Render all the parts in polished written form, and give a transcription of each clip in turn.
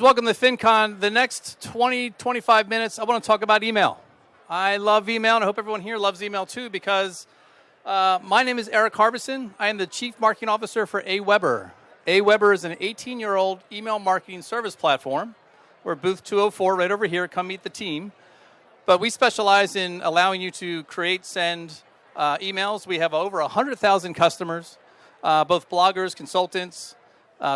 Welcome to FinCon. The next 20, 25 minutes, I want to talk about email. I love email, and I hope everyone here loves email too, because my name is Erik Harbison. I am the Chief Marketing Officer for Aweber. Aweber is an 18-year-old email marketing service platform. We're booth 204 right over here. Come meet the team. But we specialize in allowing you to create, send emails. We have over 100,000 customers, both bloggers, consultants,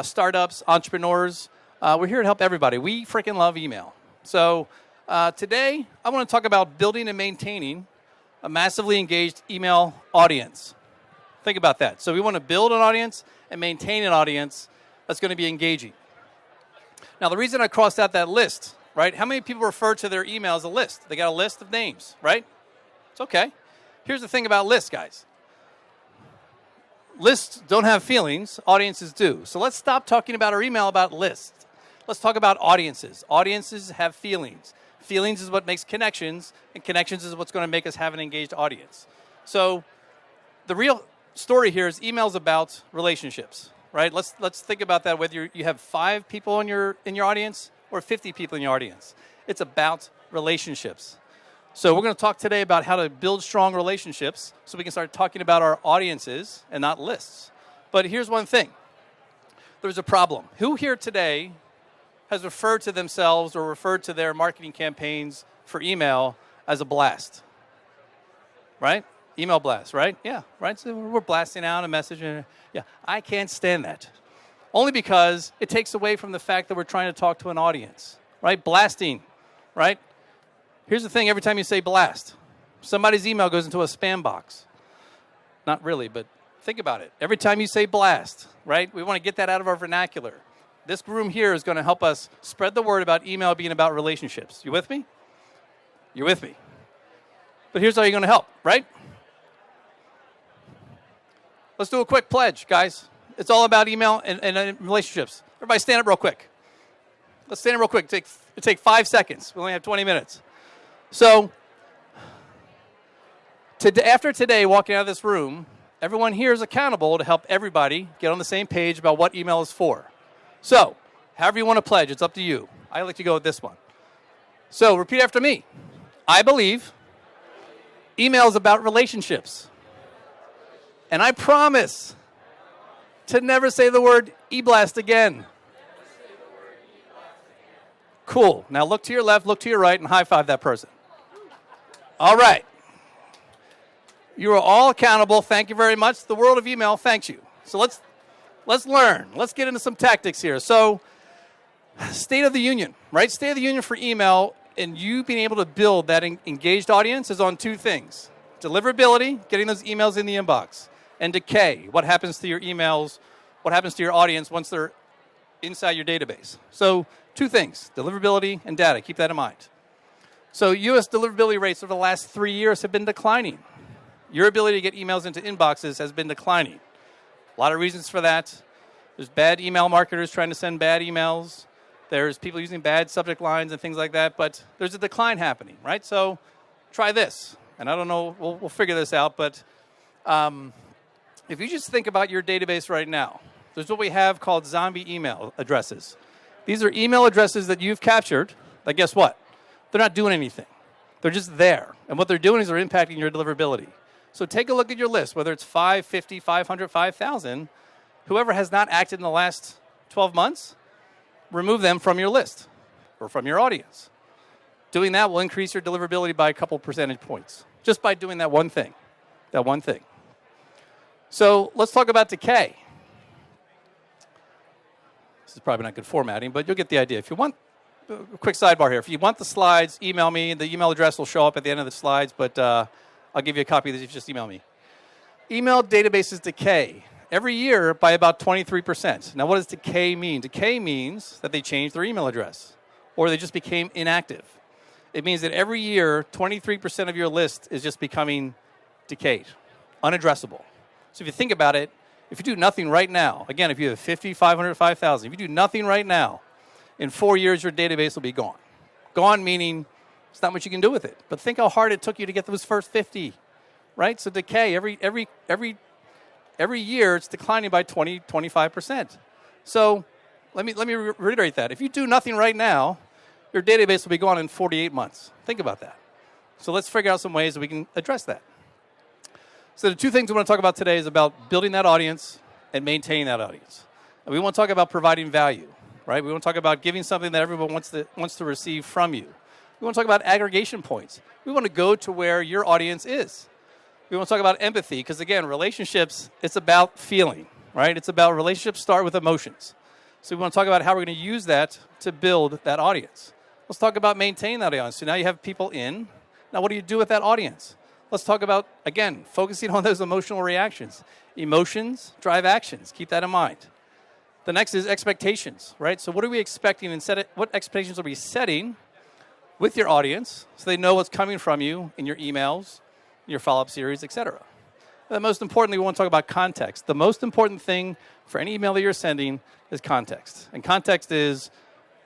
startups, entrepreneurs. We're here to help everybody. We freaking love email. So today, I want to talk about building and maintaining a massively engaged email audience. Think about that. So we want to build an audience and maintain an audience that's going to be engaging. Now, the reason I crossed out that list, right? How many people refer to their email as a list? They got a list of names, right? It's okay. Here's the thing about lists, guys. Lists don't have feelings. Audiences do. So let's stop talking about our email about lists. Let's talk about audiences. Audiences have feelings. Feelings is what makes connections, and connections is what's going to make us have an engaged audience. So the real story here is email is about relationships, right? Let's think about that, whether you have 5 people in your audience or 50 people in your audience. It's about relationships. So we're going to talk today about how to build strong relationships so we can start talking about our audiences and not lists. But here's one thing. There's a problem. Who here today has referred to themselves or referred to their marketing campaigns for email as a blast? Right? Email blast, right? Yeah, right? So we're blasting out a message. Yeah, I can't stand that. Only because it takes away from the fact that we're trying to talk to an audience, right? Blasting, right? Here's the thing. Every time you say blast, somebody's email goes into a spam box. Not really, but think about it. Every time you say blast, right? We want to get that out of our vernacular. This room here is going to help us spread the word about email being about relationships. You with me? You're with me. But here's how you're going to help, right? Let's do a quick pledge, guys. It's all about email and relationships. Everybody stand up real quick. Let's stand up real quick. It'll take 5 seconds. We only have 20 minutes. So after today, walking out of this room, everyone here is accountable to help everybody get on the same page about what email is for. So, however you want to pledge, it's up to you. I like to go with this one. So, repeat after me. I believe email is about relationships. And I promise to never say the word e-blast again. Cool. Now look to your left, look to your right, and high-five that person. All right. You are all accountable. Thank you very much. The world of email thanks you. So let's learn. Let's get into some tactics here. So, State of the Union, right? State of the Union for email and you being able to build that engaged audience is on 2 things. Deliverability, getting those emails in the inbox, and decay, what happens to your emails, what happens to your audience once they're inside your database. So 2 things, deliverability and data. Keep that in mind. So U.S. deliverability rates over the last 3 years have been declining. Your ability to get emails into inboxes has been declining. A lot of reasons for that. There's bad email marketers trying to send bad emails. There's people using bad subject lines and things like that. But there's a decline happening, right? So try this. And I don't know, we'll figure this out. But if you just think about your database right now, there's what we have called zombie email addresses. These are email addresses that you've captured. Like, guess what? They're not doing anything. They're just there. And what they're doing is they're impacting your deliverability. So take a look at your list, whether it's 5, 50, 500, 5,000. Whoever has not acted in the last 12 months, remove them from your list or from your audience. Doing that will increase your deliverability by a couple percentage points, just by doing that one thing. That one thing. So let's talk about decay. This is probably not good formatting, but you'll get the idea. If you want, a quick sidebar here. If you want the slides, email me. The email address will show up at the end of the slides, but I'll give you a copy of this if you just email me. Email databases decay every year by about 23%. Now, what does decay mean? Decay means that they changed their email address or they just became inactive. It means that every year, 23% of your list is just becoming decayed, unaddressable. So if you think about it, if you do nothing right now, again, if you have 50, 500, 5,000, if you do nothing right now, in 4 years, your database will be gone. Gone meaning there's not much you can do with it. But think how hard it took you to get those first 50, right? So decay, every year, it's declining by 20, 25%. So Let me reiterate that. If you do nothing right now, your database will be gone in 48 months. Think about that. So let's figure out some ways that we can address that. So the two things we want to talk about today is about building that audience and maintaining that audience. And we want to talk about providing value, right? We want to talk about giving something that everyone wants to receive from you. We want to talk about aggregation points. We want to go to where your audience is. We want to talk about empathy because, again, relationships, it's about feeling, right? It's about relationships start with emotions. So we want to talk about how we're going to use that to build that audience. Let's talk about maintaining that audience. So now you have people in. Now what do you do with that audience? Let's talk about, again, focusing on those emotional reactions. Emotions drive actions. Keep that in mind. The next is expectations, right? So what are we expecting and what expectations are we setting with your audience so they know what's coming from you in your emails, your follow-up series, etc. And most importantly, we want to talk about context. The most important thing for any email that you're sending is context. And context is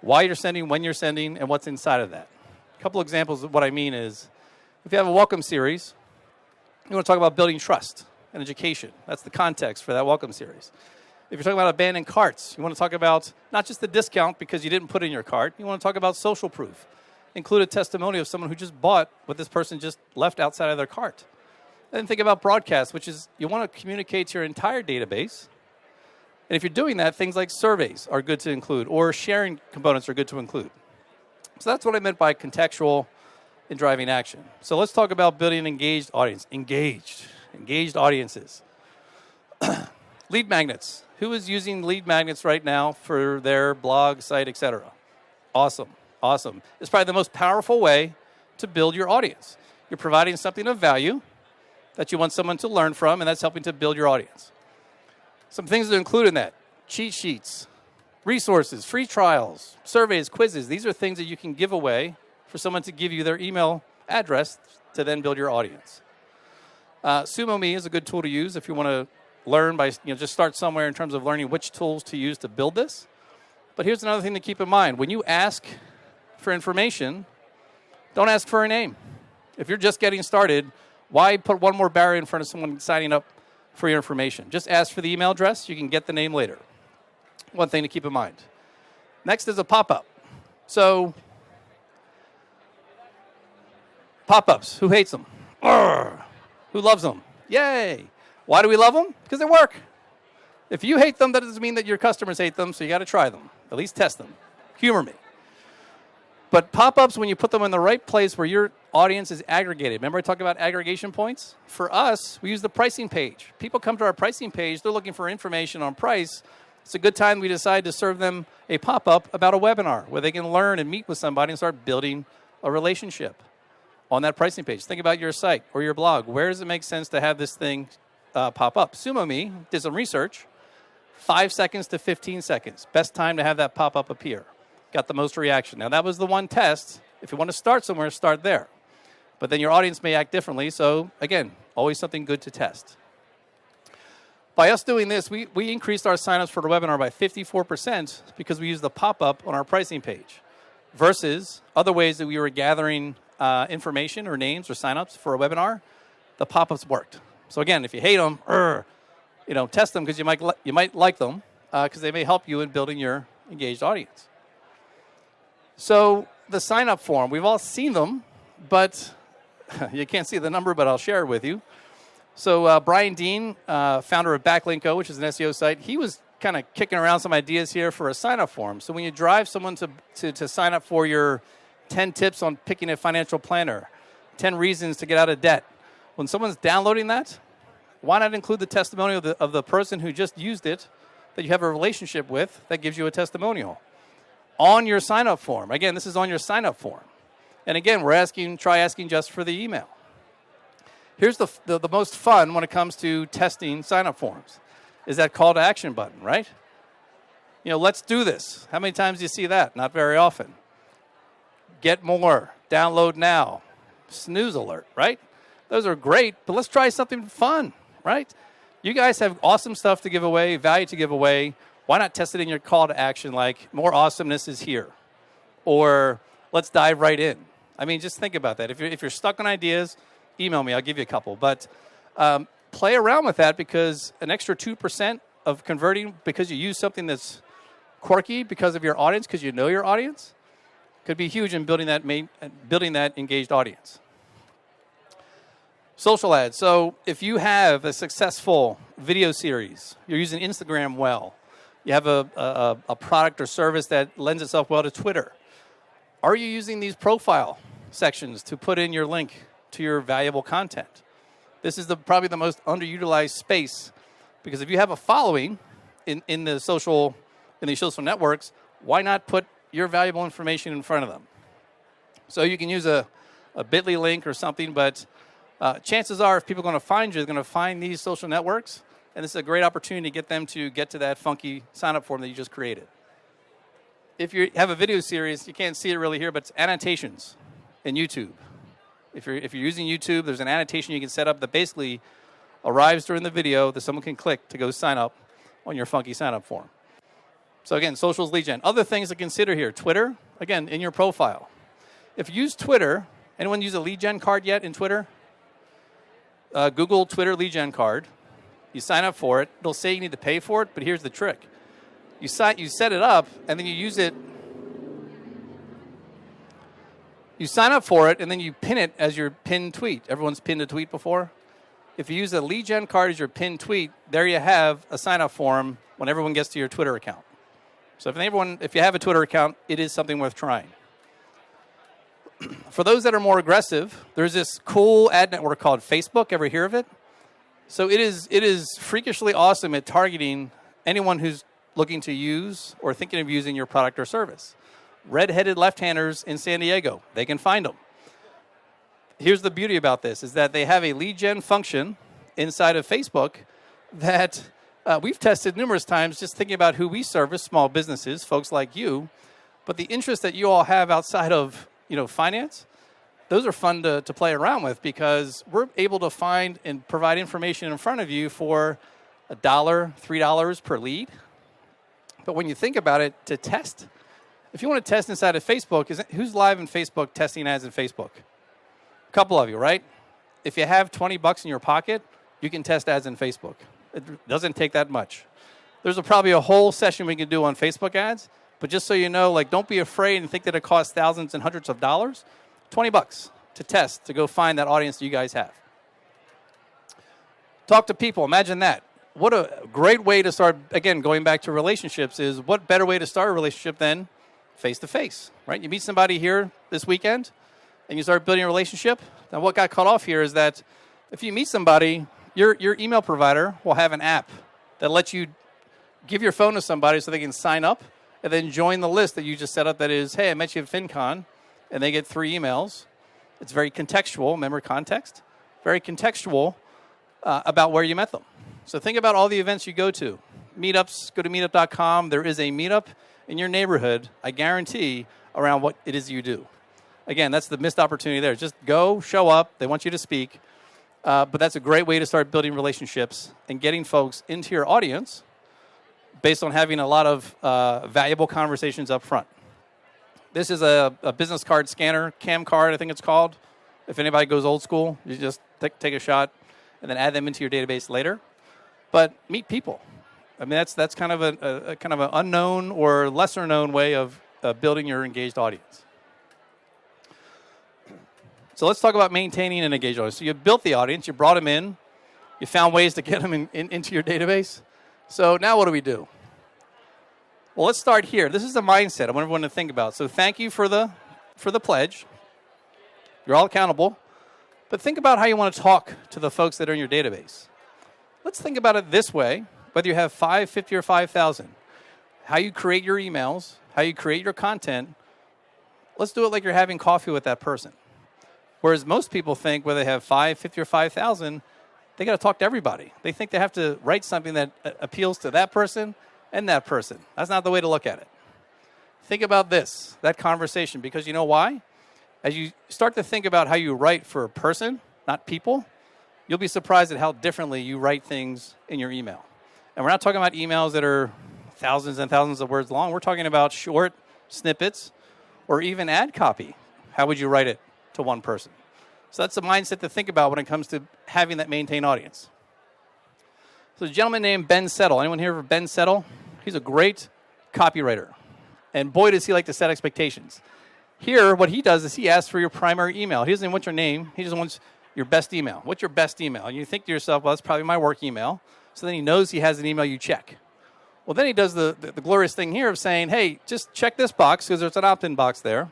why you're sending, when you're sending, and what's inside of that. A couple examples of what I mean is if you have a welcome series, you want to talk about building trust and education. That's the context for that welcome series. If you're talking about abandoned carts, you want to talk about not just the discount because you didn't put it in your cart. You want to talk about social proof. Include a testimony of someone who just bought what this person just left outside of their cart. And think about broadcast, which is you want to communicate to your entire database. And if you're doing that, things like surveys are good to include, or sharing components are good to include. So that's what I meant by contextual and driving action. So let's talk about building an engaged audience. Engaged audiences. Lead magnets. Who is using lead magnets right now for their blog, site, etc.? Awesome. It's probably the most powerful way to build your audience. You're providing something of value that you want someone to learn from, and that's helping to build your audience. Some things to include in that: cheat sheets, resources, free trials, surveys, quizzes. These are things that you can give away for someone to give you their email address to then build your audience. SumoMe is a good tool to use if you want to learn by, just start somewhere in terms of learning which tools to use to build this. But here's another thing to keep in mind. When you ask for information, don't ask for a name. If you're just getting started, why put one more barrier in front of someone signing up for your information? Just ask for the email address. You can get the name later. One thing to keep in mind. Next is a pop-up. So, pop-ups. Who hates them? Urgh. Who loves them? Yay. Why do we love them? Because they work. If you hate them, that doesn't mean that your customers hate them, so you got to try them. At least test them. Humor me. But pop-ups, when you put them in the right place where your audience is aggregated. Remember I talked about aggregation points? For us, we use the pricing page. People come to our pricing page. They're looking for information on price. It's a good time we decide to serve them a pop-up about a webinar where they can learn and meet with somebody and start building a relationship on that pricing page. Think about your site or your blog. Where does it make sense to have this thing pop up? SumoMe did some research. 5 seconds to 15 seconds. Best time to have that pop-up appear. Got the most reaction. Now, that was the one test. If you want to start somewhere, start there. But then your audience may act differently. So, again, always something good to test. By us doing this, we increased our signups for the webinar by 54% because we used the pop-up on our pricing page versus other ways that we were gathering information or names or signups for a webinar. The pop-ups worked. So, again, if you hate them, test them because you might like them because they may help you in building your engaged audience. So the sign-up form, we've all seen them, but you can't see the number, but I'll share it with you. So Brian Dean, founder of Backlinko, which is an SEO site, he was kind of kicking around some ideas here for a sign-up form. So when you drive someone to sign up for your 10 tips on picking a financial planner, 10 reasons to get out of debt, when someone's downloading that, why not include the testimonial of the person who just used it that you have a relationship with that gives you a testimonial on your sign-up form? Again, this is on your sign-up form. And again, try asking just for the email. Here's the most fun when it comes to testing sign-up forms is that call to action button, right? Let's do this. How many times do you see that? Not very often. Get more, download now, snooze alert, right? Those are great, but let's try something fun, right? You guys have awesome stuff to give away, value to give away. Why not test it in your call to action like more awesomeness is here or let's dive right in? I mean, just think about that. If you're stuck on ideas, email me. I'll give you a couple. But play around with that because an extra 2% of converting because you use something that's quirky because of your audience, because you know your audience, could be huge in building that engaged audience. Social ads. So if you have a successful video series, you're using Instagram well, you have a product or service that lends itself well to Twitter, are you using these profile sections to put in your link to your valuable content? This is probably the most underutilized space, because if you have a following in these social networks, why not put your valuable information in front of them? So you can use a bit.ly link or something, but chances are if people are going to find you, they're going to find these social networks, and this is a great opportunity to get them to get to that funky sign-up form that you just created. If you have a video series, you can't see it really here, but it's annotations in YouTube. If you're using YouTube, there's an annotation you can set up that basically arrives during the video that someone can click to go sign up on your funky sign-up form. So again, socials, lead gen. Other things to consider here. Twitter, again, in your profile. If you use Twitter, anyone use a lead gen card yet in Twitter? Google Twitter lead gen card. You sign up for it. It'll say you need to pay for it, but here's the trick. You set it up, and then you use it. You sign up for it, and then you pin it as your pinned tweet. Everyone's pinned a tweet before? If you use a lead gen card as your pinned tweet, there you have a sign-up form when everyone gets to your Twitter account. So if you have a Twitter account, it is something worth trying. For those that are more aggressive, there's this cool ad network called Facebook. Ever hear of it? So it is freakishly awesome at targeting anyone who's looking to use or thinking of using your product or service. Red-headed left-handers in San Diego, they can find them. Here's the beauty about this, is that they have a lead gen function inside of Facebook that we've tested numerous times, just thinking about who we service, small businesses, folks like you. But the interest that you all have outside of finance, those are fun to play around with, because we're able to find and provide information in front of you for $1, $3 per lead. But when you think about it, to test, if you want to test inside of Facebook, who's live in Facebook testing ads in Facebook? A couple of you, right? If you have $20 in your pocket, you can test ads in Facebook. It doesn't take that much. There's probably a whole session we can do on Facebook ads, but just so you know, don't be afraid and think that it costs thousands and hundreds of dollars. $20 to test, to go find that audience that you guys have. Talk to people. Imagine that. What a great way to start, again, going back to relationships, is what better way to start a relationship than face-to-face, right? You meet somebody here this weekend, and you start building a relationship. Now, what got cut off here is that if you meet somebody, your email provider will have an app that lets you give your phone to somebody so they can sign up and then join the list that you just set up that is, hey, I met you at FinCon, and they get 3 emails. It's very contextual, remember context? Very contextual about where you met them. So think about all the events you go to. Meetups, go to meetup.com. There is a meetup in your neighborhood, I guarantee, around what it is you do. Again, that's the missed opportunity there. Just go, show up. They want you to speak. But that's a great way to start building relationships and getting folks into your audience based on having a lot of valuable conversations up front. This is a business card scanner, cam card, I think it's called. If anybody goes old school, you just take a shot and then add them into your database later. But meet people. I mean, that's kind of a kind of an unknown or lesser known way of building your engaged audience. So let's talk about maintaining an engaged audience. So you built the audience, you brought them in, you found ways to get them into your database. So now what do we do? Well, let's start here. This is the mindset I want everyone to think about. So thank you for the pledge. You're all accountable. But think about how you want to talk to the folks that are in your database. Let's think about it this way, whether you have 5, 50, or 5,000. How you create your emails, how you create your content, let's do it like you're having coffee with that person. Whereas most people think whether they have 5, 50, or 5,000, they got to talk to everybody. They think they have to write something that appeals to that person and that person. That's not the way to look at it. Think about that conversation, because you know why? As you start to think about how you write for a person, not people, you'll be surprised at how differently you write things in your email. And we're not talking about emails that are thousands and thousands of words long. We're talking about short snippets or even ad copy. How would you write it to one person? So that's a mindset to think about when it comes to having that maintained audience. So a gentleman named Ben Settle. Anyone here for Ben Settle? He's a great copywriter. And boy, does he like to set expectations. Here, what he does is he asks for your primary email. He doesn't even want your name. He just wants your best email. What's your best email? And you think to yourself, well, that's probably my work email. So then he knows he has an email you check. Well, then he does the glorious thing here of saying, hey, just check this box because there's an opt-in box there.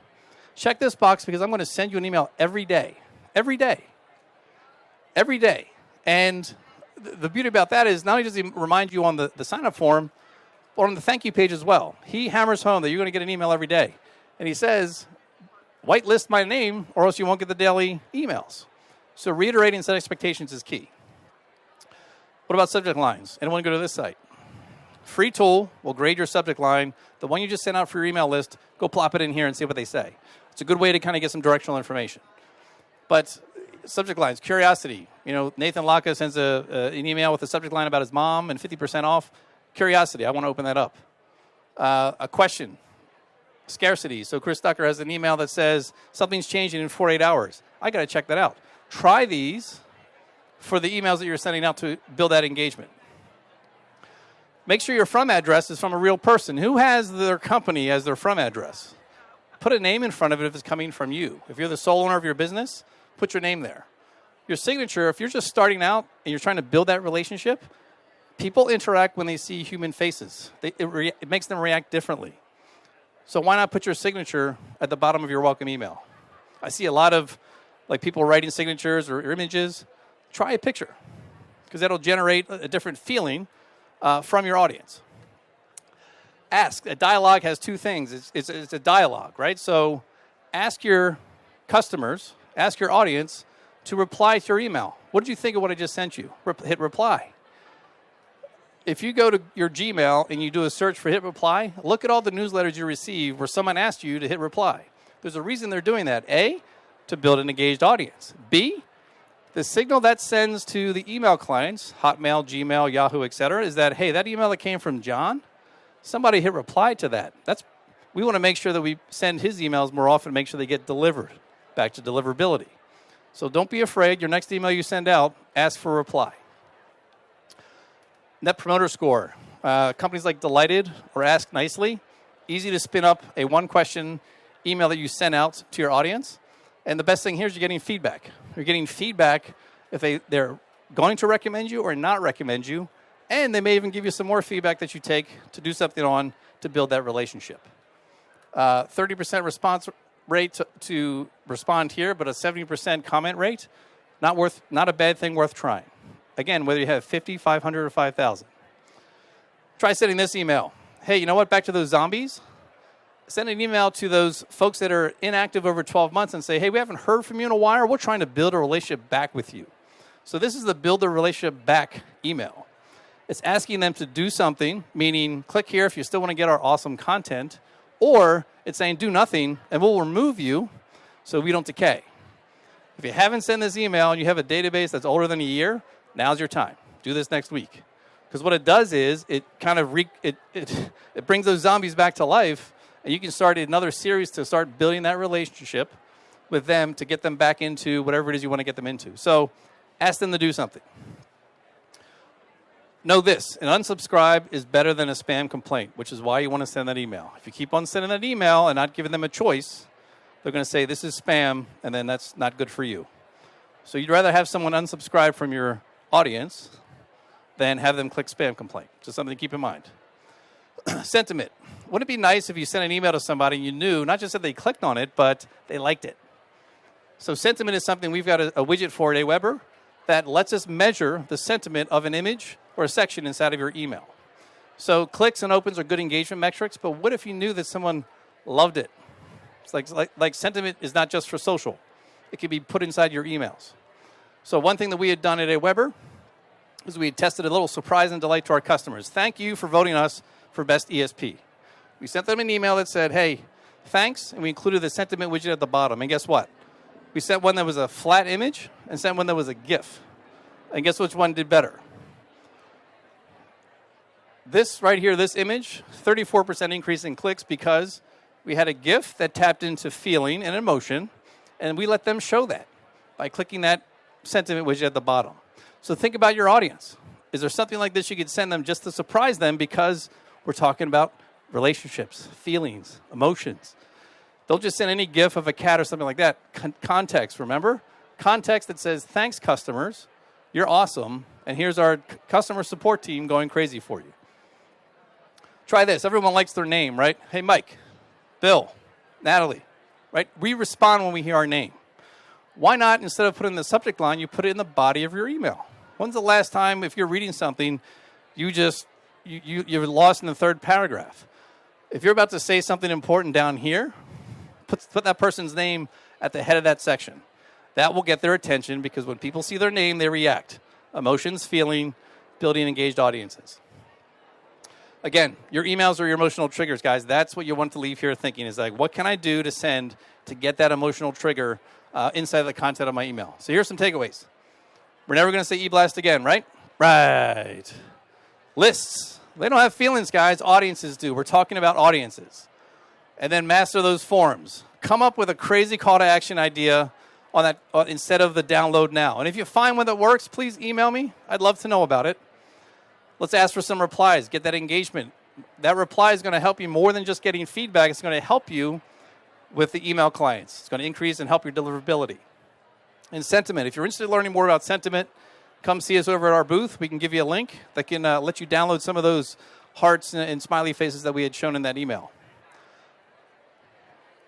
Check this box because I'm going to send you an email every day. Every day. Every day. And the beauty about that is not only does he remind you on the sign-up form, but on the thank you page as well. He hammers home that you're going to get an email every day. And he says, whitelist my name or else you won't get the daily emails. So reiterating set expectations is key. What about subject lines? Anyone go to this site? Free tool will grade your subject line. The one you just sent out for your email list, go plop it in here and see what they say. It's a good way to kind of get some directional information. But subject lines, curiosity. Nathan Laka sends an email with a subject line about his mom and 50% off. Curiosity, I want to open that up. A question, scarcity. So Chris Ducker has an email that says, something's changing in 48 hours. I got to check that out. Try these for the emails that you're sending out to build that engagement. Make sure your from address is from a real person. Who has their company as their from address? Put a name in front of it if it's coming from you. If you're the sole owner of your business, put your name there. Your signature, if you're just starting out and you're trying to build that relationship, people interact when they see human faces. It makes them react differently. So why not put your signature at the bottom of your welcome email? I see a lot of people writing signatures or images. Try a picture because that'll generate a different feeling from your audience. Ask. A dialogue has two things. It's a dialogue, right? So ask your customers, ask your audience to reply to your email. What did you think of what I just sent you? Hit reply. If you go to your Gmail and you do a search for hit reply, look at all the newsletters you receive where someone asked you to hit reply. There's a reason they're doing that. A, to build an engaged audience. B, the signal that sends to the email clients, Hotmail, Gmail, Yahoo, etc., is that, hey, that email that came from John, somebody hit reply to that. We want to make sure that we send his emails more often, make sure they get delivered, back to deliverability. So don't be afraid. Your next email you send out, ask for a reply. Net Promoter Score. Companies like Delighted or Ask Nicely, easy to spin up a one-question email that you send out to your audience. And the best thing here is you're getting feedback. You're getting feedback if they're going to recommend you or not recommend you. And they may even give you some more feedback that you take to do something on to build that relationship. 30% response rate to respond here, but a 70% comment rate, not a bad thing, worth trying. Again, whether you have 50, 500, or 5,000. Try sending this email. Hey, you know what? Back to those zombies. Send an email to those folks that are inactive over 12 months and say, hey, we haven't heard from you in a while. We're trying to build a relationship back with you. So this is the build a relationship back email. It's asking them to do something, meaning click here if you still want to get our awesome content, or it's saying do nothing and we'll remove you so we don't decay. If you haven't sent this email and you have a database that's older than a year, now's your time. Do this next week. Because what it does is it kind of it brings those zombies back to life, and you can start another series to start building that relationship with them to get them back into whatever it is you want to get them into. So ask them to do something. Know this, an unsubscribe is better than a spam complaint, which is why you want to send that email. If you keep on sending that email and not giving them a choice, they're going to say this is spam, and then that's not good for you. So you'd rather have someone unsubscribe from your audience than have them click spam complaint. Just something to keep in mind. Sentiment. Wouldn't it be nice if you sent an email to somebody and you knew, not just that they clicked on it, but they liked it? So sentiment is something we've got a widget for at Aweber that lets us measure the sentiment of an image or a section inside of your email. So clicks and opens are good engagement metrics, but what if you knew that someone loved it? It's like sentiment is not just for social. It can be put inside your emails. So one thing that we had done at Aweber is we had tested a little surprise and delight to our customers. Thank you for voting us for Best ESP. We sent them an email that said, hey, thanks, and we included the sentiment widget at the bottom. And guess what? We sent one that was a flat image and sent one that was a GIF. And guess which one did better? This right here, this image, 34% increase in clicks because we had a GIF that tapped into feeling and emotion, and we let them show that by clicking that sentiment widget at the bottom. So think about your audience. Is there something like this you could send them just to surprise them because we're talking about relationships, feelings, emotions. Don't just send any GIF of a cat or something like that. Context, remember? Context that says, thanks, customers. You're awesome. And here's our customer support team going crazy for you. Try this. Everyone likes their name, right? Hey, Mike, Bill, Natalie, right? We respond when we hear our name. Why not, instead of putting it in the subject line, you put it in the body of your email? When's the last time, if you're reading something, you're lost in the third paragraph? If you're about to say something important down here, put that person's name at the head of that section. That will get their attention because when people see their name, they react. Emotions, feeling, building engaged audiences. Again, your emails are your emotional triggers, guys. That's what you want to leave here thinking is like, what can I do to send to get that emotional trigger inside the content of my email? So here's some takeaways. We're never going to say e-blast again, right? Right. Lists. They don't have feelings, guys. Audiences do. We're talking about audiences. And then master those forms. Come up with a crazy call to action idea on that instead of the download now. And if you find one that works, please email me. I'd love to know about it. Let's ask for some replies. Get that engagement. That reply is going to help you more than just getting feedback. It's going to help you with the email clients. It's going to increase and help your deliverability. And sentiment. If you're interested in learning more about sentiment, come see us over at our booth. We can give you a link that can let you download some of those hearts and smiley faces that we had shown in that email.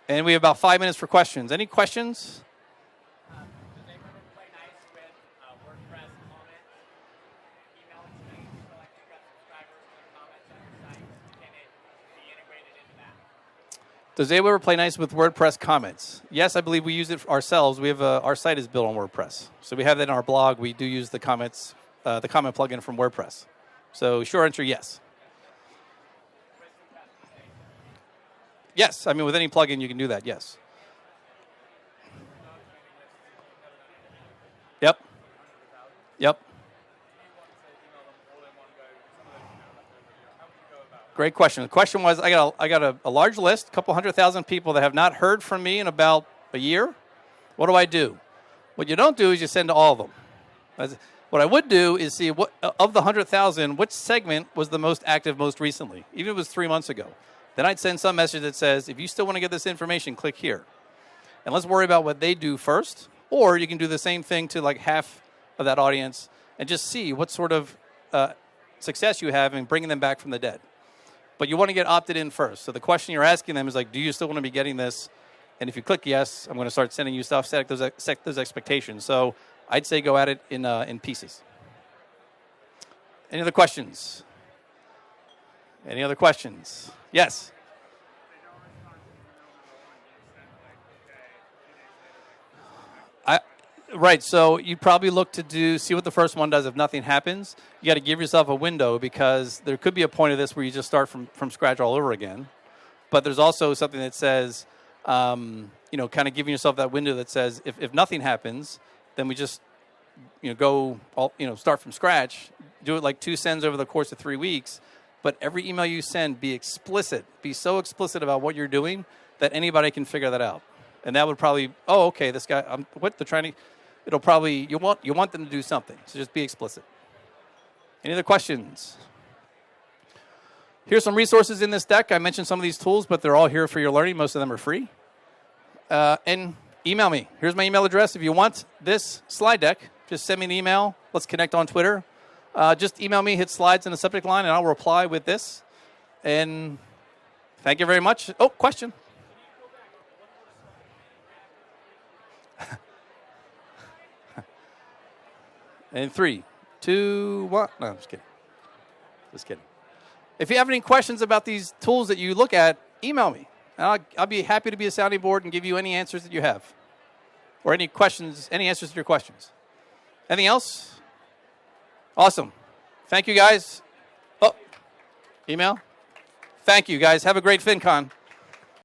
And we have about 5 minutes for questions. Any questions? Does anyone ever play nice with WordPress comments? Email exchange, so like you've got subscribers with comments on your site. Can it be integrated into that? Does anyone ever play nice with WordPress comments? Yes, I believe we use it ourselves. We have our site is built on WordPress. So we have that in our blog. We do use the comments, the comment plugin from WordPress. So short answer, yes. Yes, I mean, with any plugin, you can do that, yes. Yep. Yep. Great question. The question was, I got a large list, a couple 100,000 people that have not heard from me in about a year. What do I do? What you don't do is you send to all of them. What I would do is see, what of the 100,000, which segment was the most active most recently, even if it was 3 months ago. Then I'd send some message that says, if you still want to get this information, click here. And let's worry about what they do first. Or you can do the same thing to like half of that audience and just see what sort of success you have in bringing them back from the dead. But you want to get opted in first. So the question you're asking them is like, do you still want to be getting this? And if you click yes, I'm going to start sending you stuff, set those expectations. So I'd say go at it in pieces. Any other questions? Any other questions? Yes. Right, so you probably look to see what the first one does. If nothing happens, you got to give yourself a window because there could be a point of this where you just start from scratch all over again. But there's also something that says, kind of giving yourself that window that says, if nothing happens, then we just, start from scratch, do it like 2 sends over the course of 3 weeks. But every email you send, be explicit. Be so explicit about what you're doing that anybody can figure that out. And that would probably, okay, this guy, what they're trying to, it'll probably, you want them to do something. So just be explicit. Any other questions? Here's some resources in this deck. I mentioned some of these tools, but they're all here for your learning. Most of them are free. And email me. Here's my email address. If you want this slide deck, just send me an email. Let's connect on Twitter. Just email me, hit slides in the subject line, and I'll reply with this. And thank you very much. Oh, question. And 3, 2, 1. No, I'm just kidding. Just kidding. If you have any questions about these tools that you look at, email me. And I'll be happy to be a sounding board and give you any answers that you have. Or any questions, any answers to your questions. Anything else? Awesome. Thank you, guys. Oh, email. Thank you, guys. Have a great FinCon.